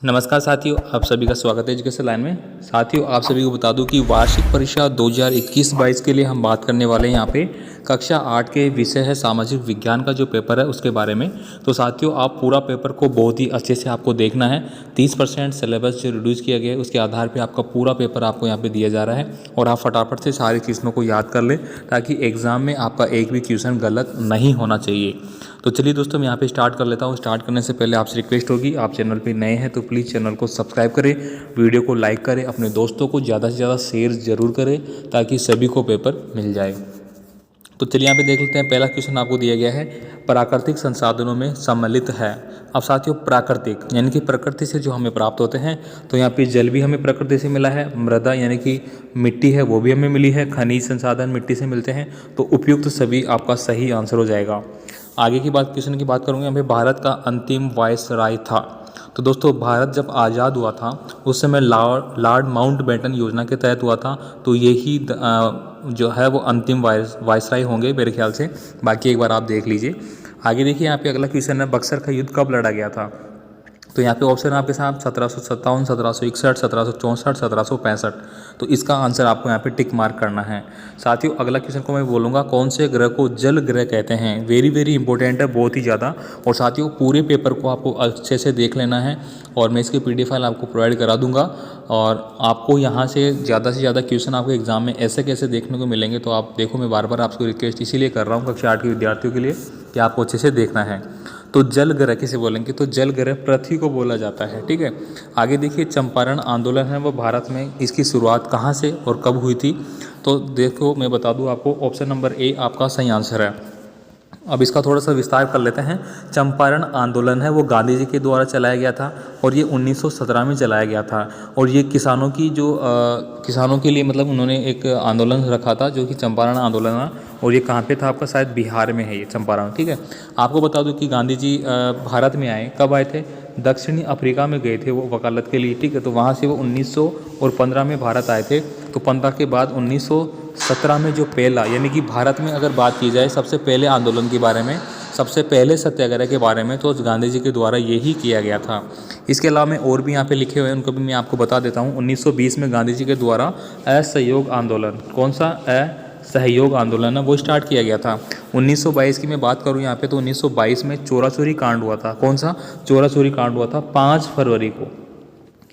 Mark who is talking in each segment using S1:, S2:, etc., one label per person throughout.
S1: नमस्कार साथियों, आप सभी का स्वागत है एजुकेशन लाइन में। साथियों, आप सभी को बता दूं कि वार्षिक परीक्षा 2021-22 के लिए हम बात करने वाले हैं। यहाँ पे कक्षा 8 के विषय है सामाजिक विज्ञान का जो पेपर है उसके बारे में। तो साथियों, आप पूरा पेपर को बहुत ही अच्छे से आपको देखना है। 30% सिलेबस जो रिड्यूस किया गया है उसके आधार पर आपका पूरा पेपर आपको यहाँ पर दिया जा रहा है और आप फटाफट से सारी चीज़ों को याद कर लें ताकि एग्ज़ाम में आपका एक भी क्वेश्चन गलत नहीं होना चाहिए। तो चलिए दोस्तों, मैं यहाँ पे स्टार्ट कर लेता हूँ। स्टार्ट करने से पहले आपसे रिक्वेस्ट होगी, आप चैनल पे नए हैं तो प्लीज़ चैनल को सब्सक्राइब करें, वीडियो को लाइक करें, अपने दोस्तों को ज़्यादा से ज़्यादा शेयर ज़रूर करें ताकि सभी को पेपर मिल जाए। तो चलिए यहाँ पे देख लेते हैं। पहला क्वेश्चन आपको दिया गया है, प्राकृतिक संसाधनों में सम्मिलित है। अब साथियों, प्राकृतिक यानी कि प्रकृति से जो हमें प्राप्त होते हैं, तो यहाँ पे जल भी हमें प्रकृति से मिला है, मृदा यानी कि मिट्टी है वो भी हमें मिली है, खनिज संसाधन मिट्टी से मिलते हैं। तो उपयुक्त सभी आपका सही आंसर हो जाएगा। आगे की बात, क्वेश्चन की बात करूँगा। यहाँ पे भारत का अंतिम वायसराय था। तो दोस्तों, भारत जब आज़ाद हुआ था उस समय लॉर्ड माउंटबेटन योजना के तहत हुआ था। तो यही जो है वो अंतिम वायसराय होंगे मेरे ख्याल से। बाकी एक बार आप देख लीजिए। आगे देखिए, यहाँ पे अगला क्वेश्चन है, बक्सर का युद्ध कब लड़ा गया था। तो यहाँ पे ऑप्शन आपके साथ 1757, 1761, 1764, 1765। तो इसका आंसर आपको यहाँ पे टिक मार्क करना है। साथियों, अगला क्वेश्चन को मैं बोलूँगा, कौन से ग्रह को जल ग्रह कहते हैं। वेरी वेरी इंपॉर्टेंट है, बहुत ही ज़्यादा। और साथियों, पूरे पेपर को आपको अच्छे से देख लेना है और मैं इसकी PDF फाइल आपको प्रोवाइड करा दूंगा। और आपको यहाँ से ज़्यादा क्वेश्चन आपको एग्जाम में ऐसे कैसे देखने को मिलेंगे। तो आप देखो, मैं बार बार आपको रिक्वेस्ट इसीलिए कर रहा हूँ कक्षा 8 के विद्यार्थियों के लिए कि आपको अच्छे से देखना है। तो जल ग्रह किसे बोलेंगे, तो जल ग्रह पृथ्वी को बोला जाता है। ठीक है। आगे देखिए, चंपारण आंदोलन है वो भारत में इसकी शुरुआत कहाँ से और कब हुई थी। तो देखो, मैं बता दूं आपको, ऑप्शन नंबर ए आपका सही आंसर है। अब इसका थोड़ा सा विस्तार कर लेते हैं। चंपारण आंदोलन है वो गांधी जी के द्वारा चलाया गया था और ये 1917 में चलाया गया था। और ये किसानों की जो किसानों के लिए मतलब उन्होंने एक आंदोलन रखा था जो कि चंपारण आंदोलन है। और ये कहाँ पे था आपका, शायद बिहार में है ये चंपारण। ठीक है। आपको बता दूं कि गांधी जी भारत में आए, कब आए थे, दक्षिणी अफ्रीका में गए थे वो वकालत के लिए। ठीक है। तो वहाँ से वो 1915 में भारत आए थे। तो 15 के बाद 1917 में जो पहला, यानी कि भारत में अगर बात की जाए सबसे पहले आंदोलन के बारे में, सबसे पहले सत्याग्रह के बारे में, तो गांधी जी के द्वारा यही किया गया था। इसके अलावा मैं और भी यहाँ पे लिखे हुए हैं, उनको भी मैं आपको बता देता हूँ। 1920 में गांधी जी के द्वारा असहयोग आंदोलन, कौन सा असहयोग आंदोलन है वो स्टार्ट किया गया था। 1922 की मैं बात करूँ यहाँ पे, तो 1922 में चोरा चोरी कांड हुआ था। कौन सा चोरा चोरी कांड हुआ था, 5 फरवरी को।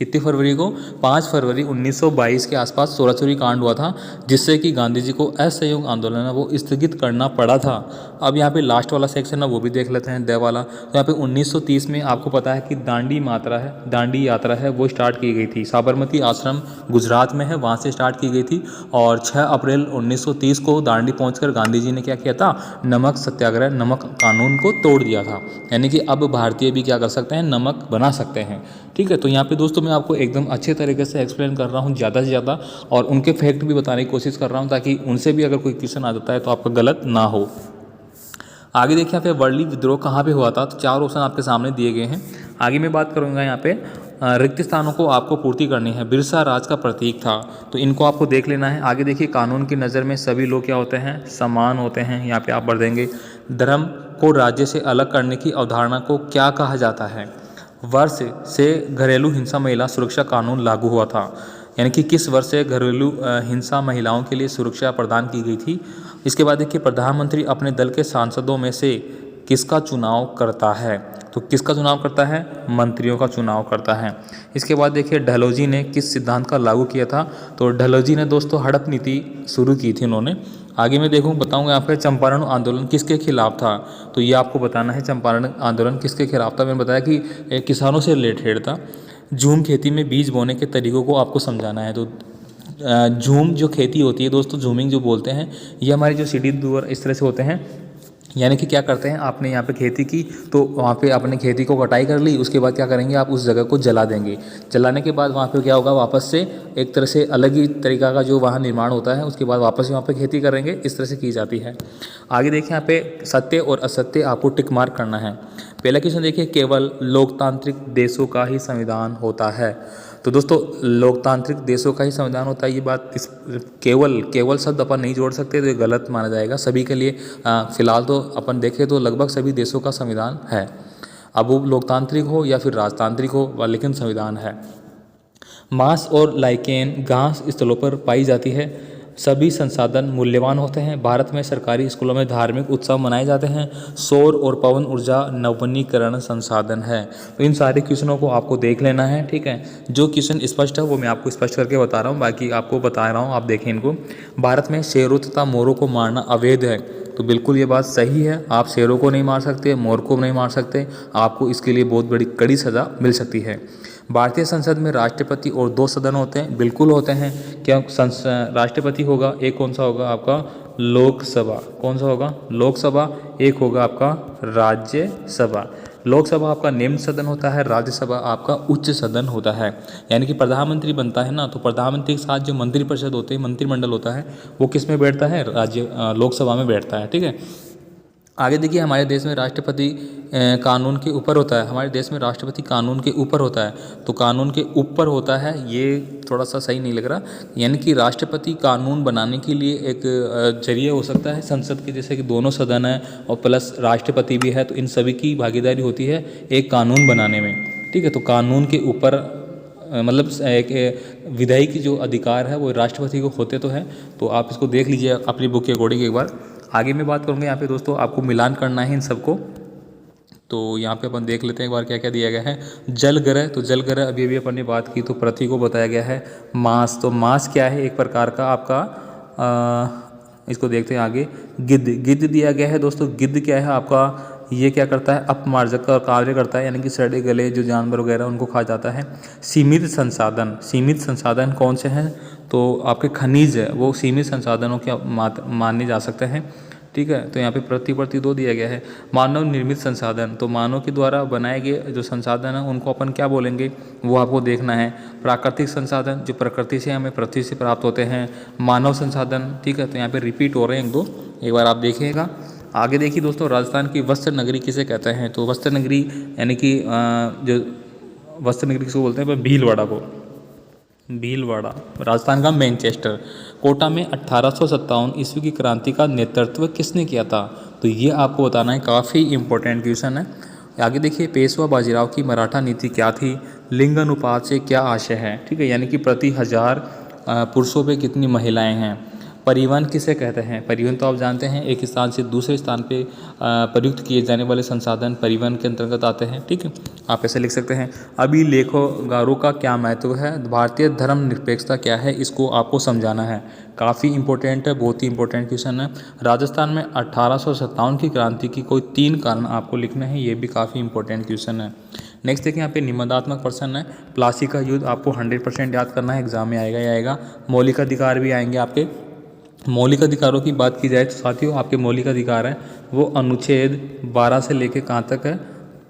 S1: कितनी फरवरी को, 5 फरवरी 1922 के आसपास चोरा चोरी कांड हुआ था, जिससे कि गांधी जी को असहयोग आंदोलन है वो स्थगित करना पड़ा था। अब यहाँ पे लास्ट वाला सेक्शन है वो भी देख लेते हैं, द वाला। तो यहाँ पे 1930 में आपको पता है कि दांडी यात्रा है वो स्टार्ट की गई थी। साबरमती आश्रम गुजरात में है, वहाँ से स्टार्ट की गई थी। और 6 अप्रैल 1930 को दांडी पहुँचकर गांधी जी ने क्या किया था, नमक सत्याग्रह, नमक कानून को तोड़ दिया था। यानी कि अब भारतीय भी क्या कर सकते हैं, नमक बना सकते हैं। ठीक है। तो यहाँ पे दोस्तों मैं आपको एकदम अच्छे तरीके से एक्सप्लेन कर रहा हूँ, ज़्यादा से ज़्यादा, और उनके फैक्ट भी बताने की कोशिश कर रहा हूँ ताकि उनसे भी अगर कोई क्वेश्चन आ जाता है तो आपका गलत ना हो। आगे देखिए, यहाँ पे वर्ली विद्रोह कहाँ पे हुआ था। तो 4 ऑप्शन आपके सामने दिए गए हैं। आगे मैं बात करूँगा यहाँ पे रिक्त स्थानों को आपको पूर्ति करनी है। बिरसा राज का प्रतीक था, तो इनको आपको देख लेना है। आगे देखिए, कानून की नज़र में सभी लोग क्या होते हैं, समान होते हैं। यहाँ पे आप बढ़ देंगे। धर्म को राज्य से अलग करने की अवधारणा को क्या कहा जाता है। वर्ष से घरेलू हिंसा महिला सुरक्षा कानून लागू हुआ था। यानी कि किस वर्ष से घरेलू हिंसा महिलाओं के लिए सुरक्षा प्रदान की गई थी। इसके बाद देखिए, प्रधानमंत्री अपने दल के सांसदों में से किसका चुनाव करता है। तो किसका चुनाव करता है, मंत्रियों का चुनाव करता है। इसके बाद देखिए, डलहौजी ने किस सिद्धांत का लागू किया था। तो डलहौजी ने दोस्तों हड़प नीति शुरू की थी उन्होंने। आगे मैं बताऊंगा यहाँ पे चंपारण आंदोलन किसके खिलाफ था। तो ये आपको बताना है, चंपारण आंदोलन किसके खिलाफ था। मैंने बताया कि किसानों से रिलेटेड था। झूम खेती में बीज बोने के तरीकों को आपको समझाना है। तो झूम जो खेती होती है दोस्तों, झूमिंग जो बोलते हैं, ये हमारे जो सीढ़ी दूर इस तरह से होते हैं। यानी कि क्या करते हैं, आपने यहाँ पे खेती की तो वहाँ पे आपने खेती को कटाई कर ली, उसके बाद क्या करेंगे, आप उस जगह को जला देंगे। जलाने के बाद वहाँ पे क्या होगा, वापस से एक तरह से अलग ही तरीका का जो वहाँ निर्माण होता है, उसके बाद वापस वहाँ पे खेती करेंगे। इस तरह से की जाती है। आगे देखिए, यहाँ पे सत्य और असत्य आपको टिक मार्क करना है। पहला क्वेश्चन देखिए, केवल लोकतांत्रिक देशों का ही संविधान होता है। तो दोस्तों, लोकतांत्रिक देशों का ही संविधान होता है, ये बात केवल शब्द अपन नहीं जोड़ सकते, तो ये गलत माना जाएगा। सभी के लिए फिलहाल तो अपन देखें तो लगभग सभी देशों का संविधान है। अब वो लोकतांत्रिक हो या फिर राजतांत्रिक हो, लेकिन संविधान है। मांस और लाइकेन घास स्थलों पर पाई जाती है। सभी संसाधन मूल्यवान होते हैं। भारत में सरकारी स्कूलों में धार्मिक उत्सव मनाए जाते हैं। सौर और पवन ऊर्जा नवीनीकरण संसाधन है। तो इन सारे क्वेश्चनों को आपको देख लेना है, ठीक है। जो क्वेश्चन स्पष्ट है वो मैं आपको स्पष्ट करके बता रहा हूँ, बाकी आपको बता रहा हूँ, आप देखें इनको। भारत में शेरों तथा मोरों को मारना अवैध है। तो बिल्कुल ये बात सही है, आप शेरों को नहीं मार सकते, मोर को नहीं मार सकते, आपको इसके लिए बहुत बड़ी कड़ी सज़ा मिल सकती है। भारतीय संसद में राष्ट्रपति और 2 सदन होते हैं, बिल्कुल होते हैं। क्या राष्ट्रपति होगा, एक कौन सा होगा आपका लोकसभा, कौन सा होगा लोकसभा, एक होगा आपका राज्यसभा। लोकसभा आपका निम्न सदन होता है, राज्यसभा आपका उच्च सदन होता है। यानी कि प्रधानमंत्री बनता है ना, तो प्रधानमंत्री के साथ जो मंत्रिपरिषद होते हैं, मंत्रिमंडल होता है, वो किस में बैठता है, लोकसभा में बैठता है, ठीक है। आगे देखिए, हमारे देश में राष्ट्रपति कानून के ऊपर होता है। हमारे देश में राष्ट्रपति कानून के ऊपर होता है, तो कानून के ऊपर होता है, ये थोड़ा सा सही नहीं लग रहा। यानी कि राष्ट्रपति कानून बनाने के लिए एक जरिए हो सकता है संसद के, जैसे कि दोनों सदन है और प्लस राष्ट्रपति भी है, तो इन सभी की भागीदारी होती है एक कानून बनाने में, ठीक है। तो कानून के ऊपर मतलब एक विधायी की जो अधिकार है वो राष्ट्रपति को होते तो हैं। तो आप इसको देख लीजिए अपनी बुक के अकॉर्डिंग एक बार। आगे मैं बात करूँगा यहाँ पे दोस्तों, आपको मिलान करना है इन सबको। तो यहाँ पे अपन देख लेते हैं एक बार क्या क्या दिया गया है। जल ग्रह, तो जल ग्रह अभी अभी अपन ने बात की, तो पृथ्वी को बताया गया है। मांस, तो मांस क्या है, एक प्रकार का आपका इसको देखते हैं आगे। गिद्ध, गिद्ध दिया गया है दोस्तों। गिद्ध क्या है आपका, ये क्या करता है, अपमार्जक का कार्य करता है, यानी कि सड़े गले जो जानवर वगैरह उनको खा जाता है। सीमित संसाधन, सीमित संसाधन कौन से हैं, तो आपके खनिज है वो सीमित संसाधनों के माने जा सकते हैं, ठीक है। तो यहाँ पे प्रति 2 दिया गया है। मानव निर्मित संसाधन, तो मानव के द्वारा बनाए गए जो संसाधन है उनको अपन क्या बोलेंगे, वो आपको देखना है। प्राकृतिक संसाधन, जो प्रकृति से हमें पृथ्वी से प्राप्त होते हैं। मानव संसाधन, ठीक है। तो यहाँ पे रिपीट हो रहे हैं 1-2, एक बार आप देखिएगा। आगे देखिए दोस्तों, राजस्थान की वस्त्र नगरी किसे कहते हैं, तो वस्त्र नगरी यानी कि जो वस्त्र नगरी किसको बोलते हैं, भीलवाड़ा को, भीलवाड़ा राजस्थान का मैनचेस्टर। कोटा में 1857 ईस्वी की क्रांति का नेतृत्व किसने किया था, तो ये आपको बताना है, काफ़ी इंपॉर्टेंट क्वेश्चन है। आगे देखिए, पेशवा बाजीराव की मराठा नीति क्या थी, लिंग अनुपात से क्या आशय है, ठीक है। यानी कि प्रति 1000 पुरुषों पे कितनी महिलाएं हैं। परिवहन किसे कहते हैं, परिवहन तो आप जानते हैं, एक स्थान से दूसरे स्थान पे प्रयुक्त किए जाने वाले संसाधन परिवहन के अंतर्गत आते हैं, ठीक है। आप ऐसे लिख सकते हैं। अभिलेखोगारों का क्या महत्व है, भारतीय धर्म निरपेक्षता क्या है, इसको आपको समझाना है। काफ़ी इंपॉर्टेंट है, बहुत ही इंपॉर्टेंट क्वेश्चन है। राजस्थान में 1857 की क्रांति की कोई 3 कारण आपको लिखना है, ये भी काफ़ी इंपॉर्टेंट क्वेश्चन है। नेक्स्ट देखिए, यहाँ पे निबंधात्मक प्रश्न है। प्लासी का युद्ध आपको 100% याद करना है, एग्जाम में आएगा ही आएगा। मौलिक अधिकार भी आएंगे आपके। मौलिक अधिकारों की बात की जाए तो साथियों, आपके मौलिक अधिकार हैं वो अनुच्छेद 12 से लेके कहाँ तक है,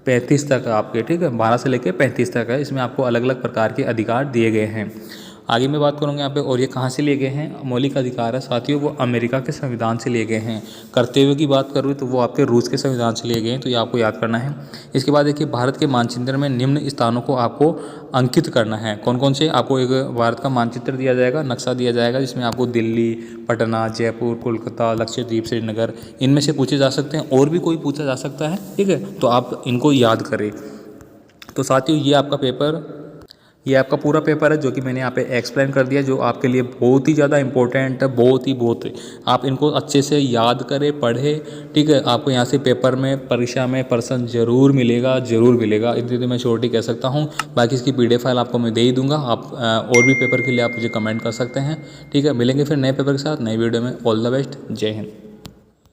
S1: 35 तक है आपके, ठीक है। 12 से लेके 35 तक है, इसमें आपको अलग अलग प्रकार के अधिकार दिए गए हैं। आगे मैं बात करूँगा यहाँ पे, और ये कहाँ से लिए गए हैं मौलिक अधिकार है साथियों, वो अमेरिका के संविधान से लिए गए हैं। कर्तव्य की बात करूँ तो वो आपके रूस के संविधान से लिए गए हैं, तो ये आपको याद करना है। इसके बाद देखिए, भारत के मानचित्र में निम्न स्थानों को आपको अंकित करना है। कौन कौन से, आपको एक भारत का मानचित्र दिया जाएगा, नक्शा दिया जाएगा, जिसमें आपको दिल्ली, पटना, जयपुर, कोलकाता, लक्षद्वीप, श्रीनगर, इनमें से पूछे जा सकते हैं, और भी कोई पूछा जा सकता है, ठीक है। तो आप इनको याद करें। तो साथियों, ये आपका पूरा पेपर है जो कि मैंने यहाँ पे एक्सप्लेन कर दिया, जो आपके लिए बहुत ही ज़्यादा इंपॉर्टेंट है, बहुत आप इनको अच्छे से याद करें, पढ़ें, ठीक है। आपको यहाँ से पेपर में, परीक्षा में प्रश्न जरूर मिलेगा, इतनी तो मैं श्योरिटी कह सकता हूँ। बाकी इसकी PDF फाइल आपको मैं दे ही दूँगा। आप और भी पेपर के लिए आप मुझे कमेंट कर सकते हैं, ठीक है। मिलेंगे फिर नए पेपर के साथ, नई वीडियो में। ऑल द बेस्ट, जय हिंद।